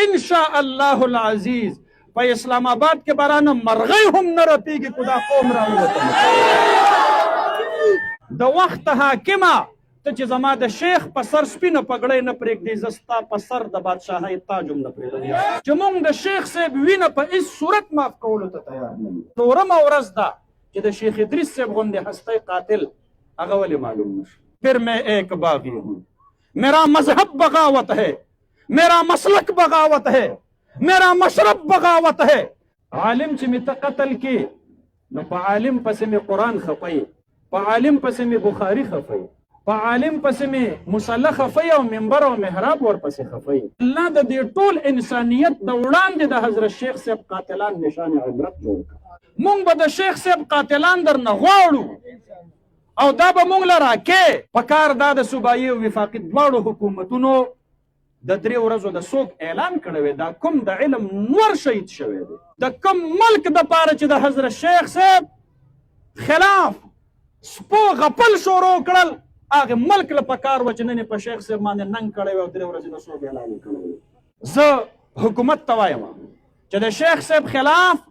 ان شاء الله العزیز په اسلام آباد کې برانه مرغۍ هم نه رپیږي کو دا قوم راووته د وخت حاکمه ته چې زما د شیخ په سر سپینه پګړۍ نه پرېږدي زه ستا په سر د بادشاهۍ تاج هم نه پرېږدم چې موږ د شیخ صاحب وینه په هېڅ صورت معاف کولو ته تیار نه یو څلورمه ورځ ده چې د شیخ ادریس صاحب غوندې هستی قاتل هغه ولې معلوم نشو پھر میں ایک باغی ہوں میرا مذہب بغاوت ہے میرا مسلک بغاوت ہے میرا مشرب بغاوت ہے عالم چې مې ته قتل کې نو په عالم پسې مې قرآن خفی په عالم پسې مې بخاري خفی په عالم پسې مې مصله خفی او منبر او محراب ورپسې خفی الله د دې ټول انسانیت د وړاندې د حضرت شیخ صاحب قاتلان نشان عبرت جوړ کړ مونږ به د شیخ صاحب قاتلان درنه غواړو او دا به مونږ له راکې په کار دا د صوبایي او وفاقي دواړو حکومتونو د 3 ورځو د سوګ اعلان کړی دا کوم د علم نور شهید شوی دی د کوم ملک د پاره چې د حضرت شیخ صاحب خلاف سپو غپل شروع کړل هغه ملک له پکار و چې نن په شیخ صاحب باندې ننګ کړی او 3 ورځې د سوګ اعلان کړی زه حکومت ته وایم چې د شیخ صاحب خلاف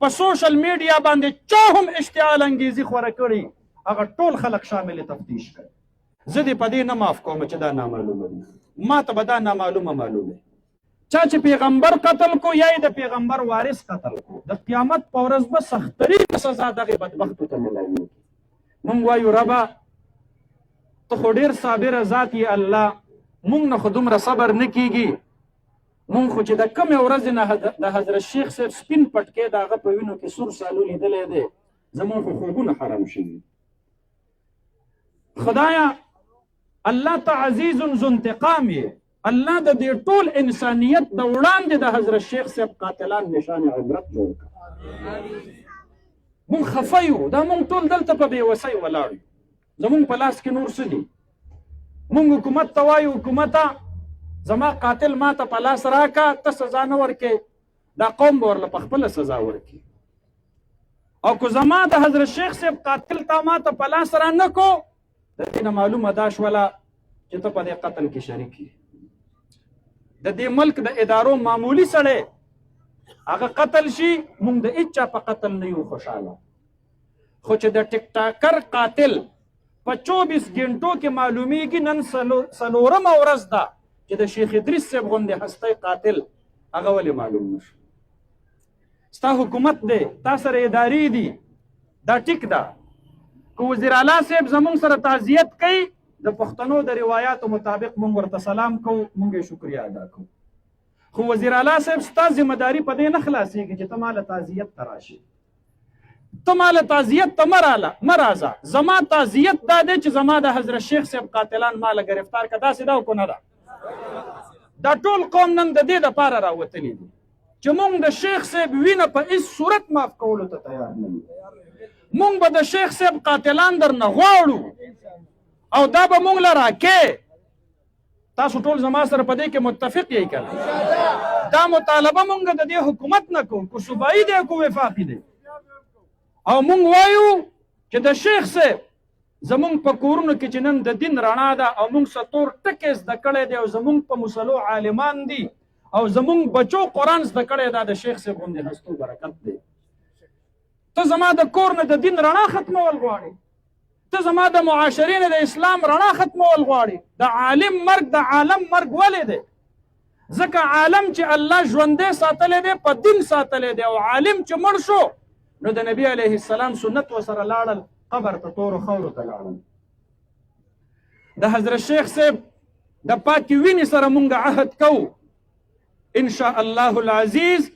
په سوشل میډیا باندې چا هم اشتعال انګیزي خوره کړي هغه ټول خلک شامل تفتیش کړي زه دې په دې نه معاف کوم چې دا نامعلومه دي ما ته به دا نامعلومه معلومه چا چې پیغمبر قتل کو یا د پیغمبر وارث قتل کو د قیامت په ورځ به سخترین سزا دغه بدبختو ته ملایږي مونږ وایو ربه ته خو ډېر صابره ذات یې الله مونږ نه خو دومره صبر نه کیږي مونږ خو چې د کمې ورځې نه د حضرت شیخ صاحب سپین پټکې د هغه په وینو کې سور سالو لیدلی دی زمونږ خو خوبونه حرام شوي خدایا الله ته عزیز ذو انتقام یې الله د دې ټول انسانیت د وړاندې د حضرت شیخ صاحب قاتلان نشان عبرت جوړ کړه مونږ خفه یو دا مونږ ټول دلته په بېوسۍ ولاړ یو زمونږ په لاس کې نور څه دي مونږ حکومت ته وایو حکومته زما قاتل ما ته په لاس راکه ته سزا نه ورکې دا قوم به ورله په خپله سزا ورکړي او که زما د حضرت شیخ صاحب قاتل تا ما ته په لاس را نه کو د دې نه معلومه دا شوله چې ته په دې قتل کې شریک یې د دې ملک د ادارو معمولی سړی هغه قتل شي موږ د هېچا په قتل نه یو خوشحاله خو چې د ټیک ټاکر قاتل په 24 غنټو کې معلومیږي نن څلورمه ورځ ده چې د شیخ ادریس صاحب غوندې هستی قاتل هغه ولې معلوم نشو ستا حکومت دی تا سره ادارې دي دا ټیک ده که وزیر اعلی صاحب زمونږ سره تعزیت کوي د پښتنو د روایاتو مطابق مونږ ورته سلام کوو مونږ یې شکریه ادا کوو خو وزیر اعلی صاحب ستا ذمهداري په دې نه خلاصېږي چې ته ماله تعزیت ته راشي ته ماله تعزیت ته مه راځه زما تعزیت دا دی چې زما د حضرت شیخ صاحب قاتلان ماله گرفتار که داسې ده او که نه ده دا ټول قوم نن د دې دپاره راوتلي دي چې مونږ د شیخ صاحب وینه په هېڅ صورت معاف کولو ته تیار نه یو مونږ به د شیخ صاحب قاتلان درنه غواړو او دا به مونږ له راکې تاسو ټول زما سره په دې کې متفق یې که دا مطالبه مونږ د دې حکومت نه کوو که صوبایي دی که وفاقي دی او مونږ وایو چې د شیخ صاحب زمونږ په کورونو کې چې نن د دین رڼا ده او مونږ ستور ټکې زده کړی دی او زمونږ په مسلو عالمان دي او زمونږ بچو قرآن زده کړی دا د شیخ صاحب غوندې هستو برکت دی ته زما د کور نه د دین رڼا ختمول غواړې ته زما د معاشرې نه د اسلام رڼا ختمول غواړې د عالم مرګ د عالم مرګ ولې دی ځکه عالم چې الله ژوندی ساتلی دی په دین ساتلی دی او عالم چې مړ شو نو د نبی علیه السلام سنت ورسره لاړل قبر ته تورو خاورو ته لاړل د حضرت شیخ صاحب د پاکې وینې سره مونږ عهد کوو ان شاء الله العزیز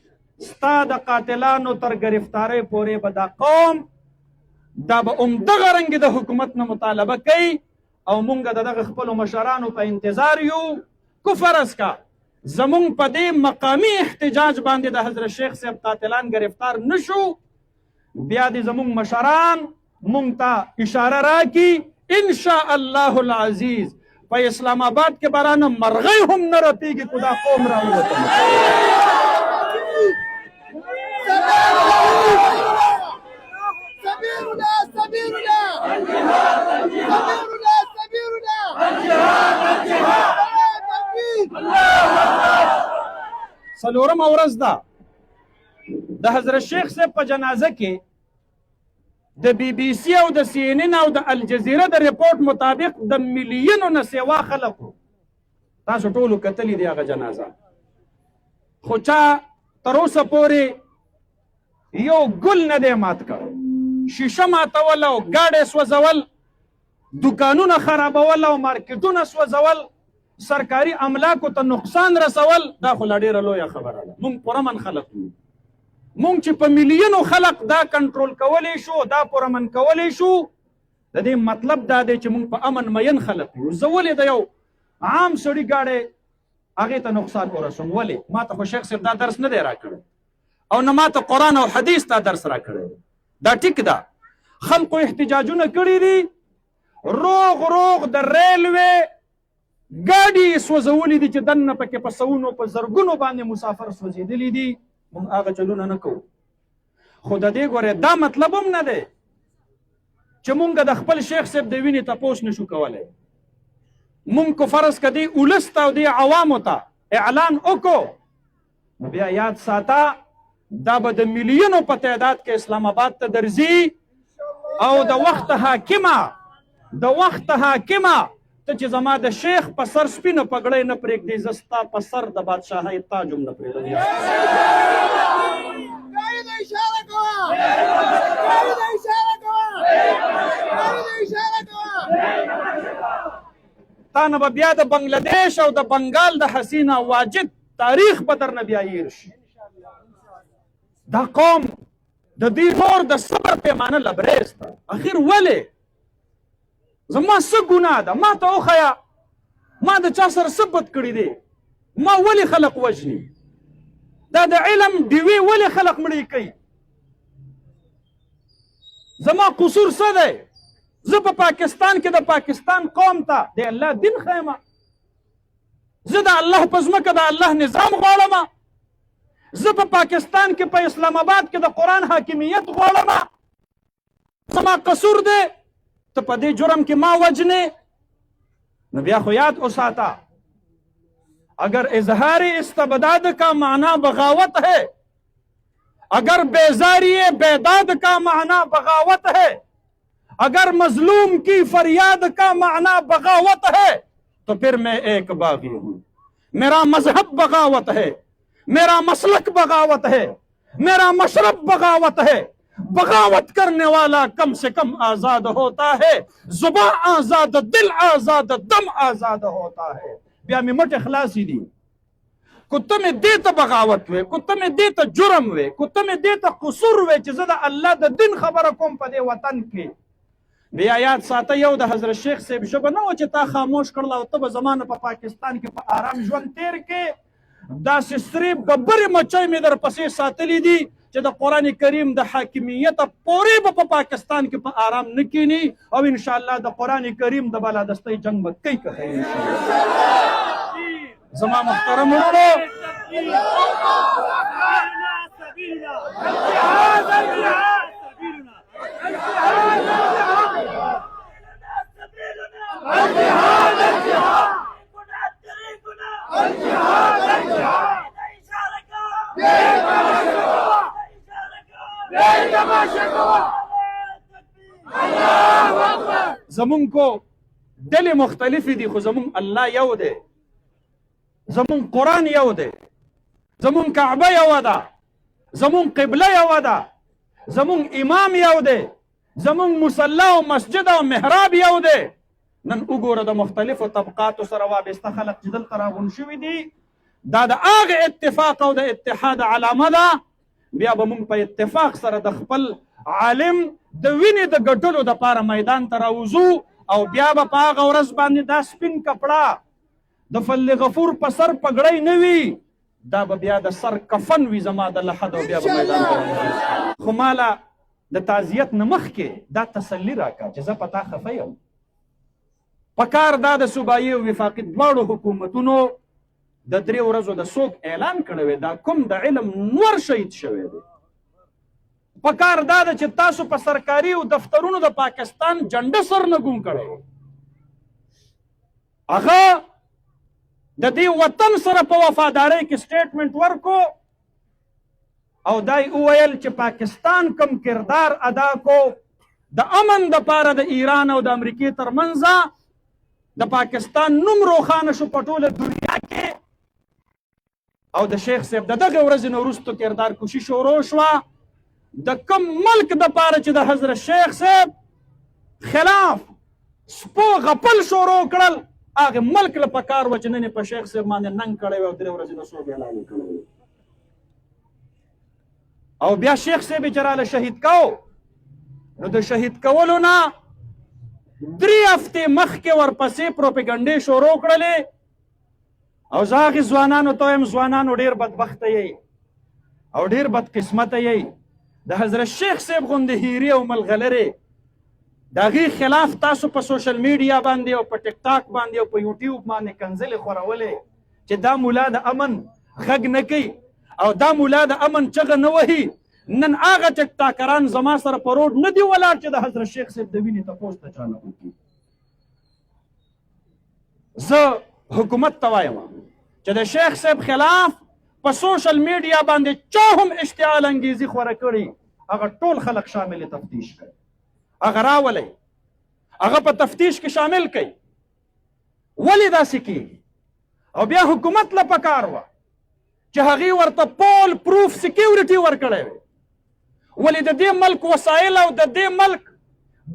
ستا د قاتلانو تر گرفتارۍ پورې به دا قوم دا به همدغه رنګې د حکومت نه مطالبه کوي او مونږ د دغه خپلو مشرانو په انتظار یو کو فرض کا زمونږ په دې مقامی احتجاج باندې د حضرت شیخ صاحب قاتلان گرفتار نشو بیا دې زمونږ مشران مونږ ته اشاره راکړي ان شاء الله العزیز په اسلام آباد کې برانه مرغۍ هم نه رپیږي کو دا قوم راووته څلورمه ورځ ده د حضرت شیخ صاحب په جنازه کې د بی بی سی او د سی ان ان او د الجزیره د ریپورت مطابق د ملیونو نه سیوا خلکو تاسو ټولو کتلی دی هغه جنازه خو چا تر اوسه پورې یو ګل نه دی مات کړی شیشه ماتول او ګاډې سوځول دکانونه خرابول او مارکیټونه سوځول سرکاري املاکو ته نقصان رسول دا خو لا ډېره لویه خبره ده موږ پرامن خلک یو موږ چې په ملیونو خلق دا کنټرول کولی شو دا پرامن کولی شو د دې مطلب دا دی چې موږ په امن مین خلک یو زه ولې د یو عام سړي ګاډی هغې ته نقصان ورسوم ولې ما ته خو شیخ صاحب دا درس نه دی راکړی او نه ما ته قرآن او حدیث دا درس راکړی دا ټیک ده خلقو احتجاجونه کړي دي روغ د ریلوې ګاډي سوځولي دي چې دننه پکې په سوونو په زرګونو باندې مسافر سوځېدلي دي موږ هغه چلونه نه کوو خو د دې ګورې دا مطلب هم نه دی چې موږ د خپل شیخ صاحب د وینې تپوس نشو کولی موږ کو فرض کدی اولس ته او دې عوامو ته اعلان وکړو نو بیا یاد ساته دا به د میلیونو په تعداد کې اسلام آباد ته درځي او د وخت حاکمه ته چې زما د شیخ په سر سپینه پګړۍ نه پرېږدي زه ستا په سر د بادشاهۍ تاج هم نه پرېږدم تا نه به بیا د بنګلادیش او د بنګال د حسینه واجد تاریخ به درنه بیا هیر شي دا قوم د دې نور د صبر پیمانه لبریز ده اخر ولې زما څه ګناه ده ما ته وښیه ما د چا سره څه بد کړي دی ما ولې خلق وژني دا د علم ډیوې ولې خلق مړی کوي زما قصور څه دی زه په پاکستان کې د پاکستان قوم ته د الله دین ښیم زه د الله په ځمکه د الله نظام غواړم زه په پاکستان کې په اسلام آباد کې د قرآن حاکمیت غواړم زما قصور دی ته په دې جرم کې ما وجنې نو بیا خو یاد اوساته اگر اظہار استبداد کا معنی بغاوت ہے اگر بیزاری بیداد کا معنی بغاوت ہے اگر مظلوم کی فریاد کا معنی بغاوت ہے تو پھر میں ایک باغی ہوں میرا مذہب بغاوت ہے میرا مسلک بغاوت ہے میرا مشرب بغاوت ہے بغاوت کرنے والا کم سے کم آزاد ہوتا ہے زباں آزاد دل آزاد دم آزاد ہوتا ہے بیا می مټ اخلاصی دی کته می دیتا بغاوت وے کته می دیتا جرم وے کته می دیتا قصور وے چې زه د الله د دین خبره کوم په دې وطن کې بیا یاد ساته یو د حضرت شیخ صاحب ژبه نه و چې تا خاموش کړله او ته به زمانه په پاکستان کې په آرام ژوند تیر کې داسې سریب ګبرې مچۍ مې در پسې ساتلی دي چې د قرآن کریم د حاکمیت پورې به په پاکستان کې په آرام نه کینی او انشاءالله د قرآن کریم د بالادستۍ جنگ به کوي که زما محترم ورونو زمون کو ډلې مختلفې دي خو زمون الله یو دی زمون قرآن یو دی زمون کعبه یو ده زمون قبله یو ده زمون امام یو دی زمون مصلی او مسجد او محراب یو دی نن وګوره د مختلفو طبقاتو سره وابسته خلق چې دلته راغون شوي دي دا د هغه اتفاق او د اتحاد علامه ده بیا به موږ په اتفاق سره د خپل عالم د وینې د ګټلو دپاره میدان ته راوځو او بیا به په هغه ورځ باندې دا سپین کپړه د فل غفور په سر پګړۍ نه وي دا به بیا د سر کفن وي زما د لحد او بیا به میدان ته خو ماله د تعزیت نه مخکې دا تسلي راکړه چې زه په تا خفه یم پکار دا د صوبایي او وفاقي دواړو حکومتونو د 3 ورځو د سوګ اعلان کړی دا کوم د علم نور شهید شوی دی پکار دا ده چې تاسو په سرکاري او دفترونو د پاکستان جنډه سر نه ګون کړی هغه د دې وطن سره په وفادارۍ کې سټیټمنټ ورکو او دای وویل چې پاکستان کم کردار ادا کو د امن د پاره د ایران او د امریکې ترمنځ د پاکستان نوم روښانه شو په ټوله دنیا کې او د شیخ صاحب د دغه ورځې نه وروسته کردار کوشش شروع شوه د کم ملک د پاره چې د حضرت شیخ صاحب خلاف سپو غپل شروع کړل هغه ملک له پکار و چې نن په شیخ صاحب باندې ننګ کړی و او درې ورځې نه سوګ اعلان کړی او بیا شیخ صاحب چې راله شهید کو نو د شهید کولو نه 3 هفتې مخکې ورپسې پروپاګانډې شروع کړلې او زه هغې ځوانانو ته وایم ځوانانو ډېر بدبخته یئ او ډېر بدقسمته یئ د حضرت شیخ صاحب غوندې هیرې او ملغلرې د هغې خلاف تاسو په سوشل میډیا باندې او په ټیک ټاک باندې او په یوټیوب باندې کنځلې خورولې چې دا مولا د امن غږ نه کوي او دا مولا د امن چغه نه وهي نن هغه ټیک ټاکران زما سره په روډ نه دي ولاړ چې د حضرت شیخ صاحب د وینې تپوس ته چا نه وکړي زه حکومت ته وایم چې د شیخ صاحب خلاف په سوشل میډیا باندې چا هم اشتعال انګیزي خوره کړي هغه ټول خلک شامل تفتیش کوي هغه راولئ هغه په تفتیش کې شامل کوي ولې داسې کېږي او بیا حکومت له پکار وه چې هغې ورته پول پروف سکیورټي ورکړی وي ولې د دې ملک وسایل او د دې ملک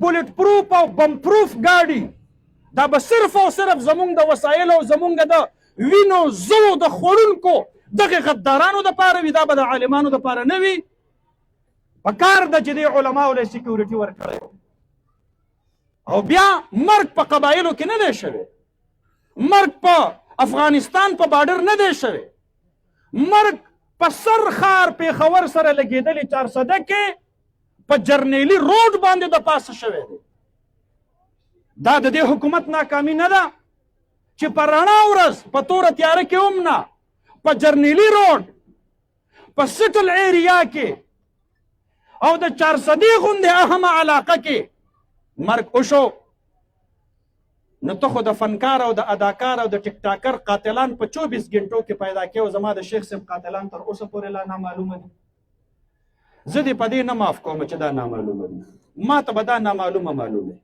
بولټ پروف او بم پروف ګاډي دا به صرف او صرف زمونږ د وسایل او زمونږ د وینو زرو د خوړونکو دغه غدارانو دپاره وي دا به د عالمانو دپاره نه وي په کار ده چې دې علماو له سکیورټي ورکړی او بیا مرګ په قبایلو کې نه دی شوی مرګ په افغانستان په بارډر نه دی شوی مرګ په سر ښار پېښور سره لګېدلې 400 کې په جرنیلي روډ باندې د پاسه شوی دی دا د دې حکومت ناکامي نه ده چې په رڼا ورځ په توره تیاره کې هم نه په جرنیلي روډ په سټل ایریا کې او د 400 غوندې اهمه علاقه کې مرګ وشو نو ته خو د فنکار او د اداکار او د ټیک ټاکر قاتلان په 24 غنټو کې پیدا کړي او زما د شیخ صاحب قاتلان تر اوسه پورې لا نامعلومه دي زه دې په دې نه معاف کوم چې دا نامعلومه دي ما ته به دا نامعلومه معلومه